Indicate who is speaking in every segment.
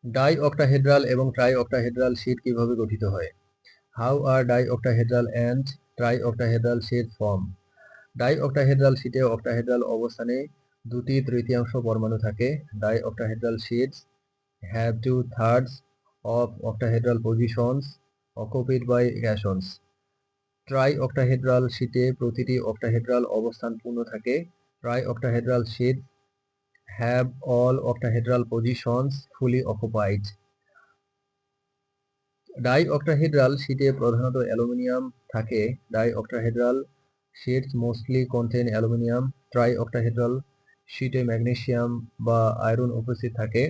Speaker 1: Die octahedral এবং tri octahedral sheet কিভাবে গঠিত হয়? How are di octahedral and tri octahedral sheet form? Di octahedral শীটে octahedral অবস্থানে 2/3 পরমাণু থাকে। Di octahedral sheets have 2/3 of octahedral positions occupied by cations. Tri octahedral শীটে প্রতিটি অক্টাহেড্রাল অবস্থান পূর্ণ থাকে। Tri octahedral sheet have all octahedral positions fully occupied. Di octahedral শীটে প্রধানত অ্যালুমিনিয়াম থাকে। Di octahedral sheets mostly contain aluminium. Tri octahedral শীটে magnesium বা আয়রন উপস্থিত থাকে।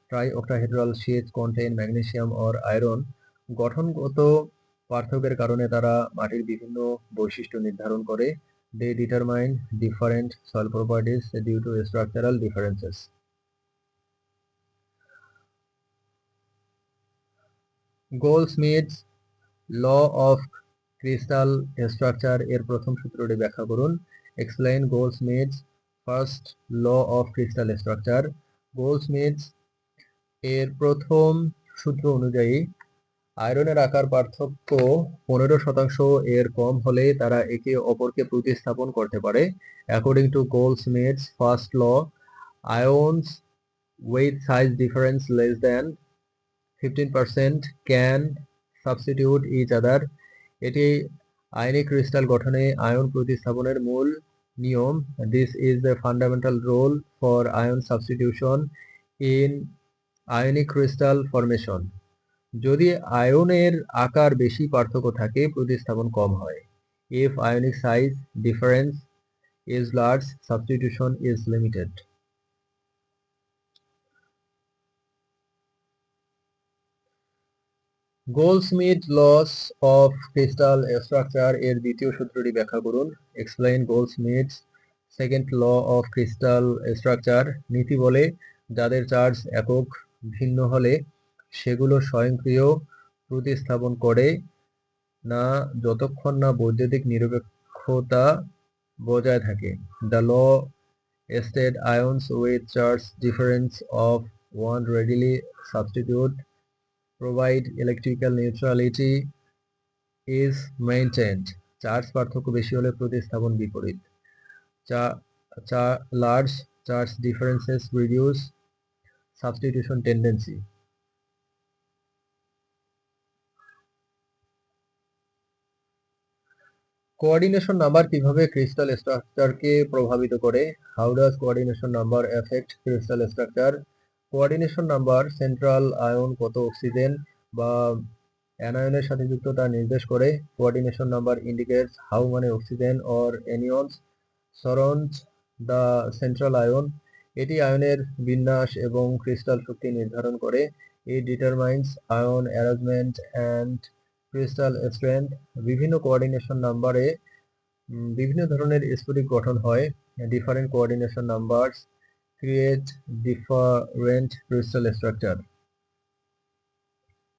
Speaker 1: Tri octahedral sheets contain magnesium or iron. গঠনগত পার্থক্যের কারণে তারা মাটির বিভিন্ন বৈশিষ্ট্য নির্ধারণ করে। They determine different soil properties due to structural differences. Goldschmidt's law of crystal structure এর প্রথম সূত্রটি ব্যাখ্যা করুন। Explain Goldschmidt's first law of crystal structure. Goldschmidt's এর প্রথম সূত্র অনুযায়ী আয়রনের আকার পার্থক্য 15% এর কম হলে তারা একে অপরকে প্রতিস্থাপন করতে পারে। According to Goldschmidt's first law, ions with size difference less than 15% can substitute each other. এটি আয়নিক ক্রিস্টাল গঠনে আয়ন প্রতিস্থাপনের মূল নিয়ম। This is the fundamental rule for ion substitution in ionic crystal formation. যদি আয়নের আকার বেশি পার্থক্য থাকে, প্রতিস্থাপন কম হয়। If ionic size difference is large, substitution is limited. Goldschmidt laws of crystal structure এর দ্বিতীয় সূত্রটি ব্যাখ্যা করুন। Explain Goldschmidt's second law of crystal structure. নীতি বলে যাদের চার্জ একক ভিন্ন হলে সেগুলো স্বয়ংক্রিয় প্রতিস্থাপন করে না যতক্ষণ না বৈদ্যুতিক নিরপেক্ষতা বজায় থাকে। The law state ions with charge difference of one readily substitute provide electrical neutrality is maintained. Charge পার্থক্য বেশি হলে প্রতিস্থাপন বিপরীত। Large charge differences reduce substitution tendency. Coordination number কিভাবে ক্রিস্টাল স্ট্রাকচারকে প্রভাবিত করে? How does coordination number effect crystal structure? Coordination number central ion কত oxygen বা অ্যানায়নের সাথে যুক্ত তা নির্দেশ করে। Coordination number indicates how many oxygen or anions surround the central ion. এটি আয়নের বিন্যাস এবং ক্রিস্টাল শক্তি নির্ধারণ করে। It determines ion arrangement and crystal strength. বিভিন্ন কোঅর্ডিনেশন নাম্বারে বিভিন্ন ধরনের স্ফটিক গঠন হয়। Different coordination numbers create different crystal structure.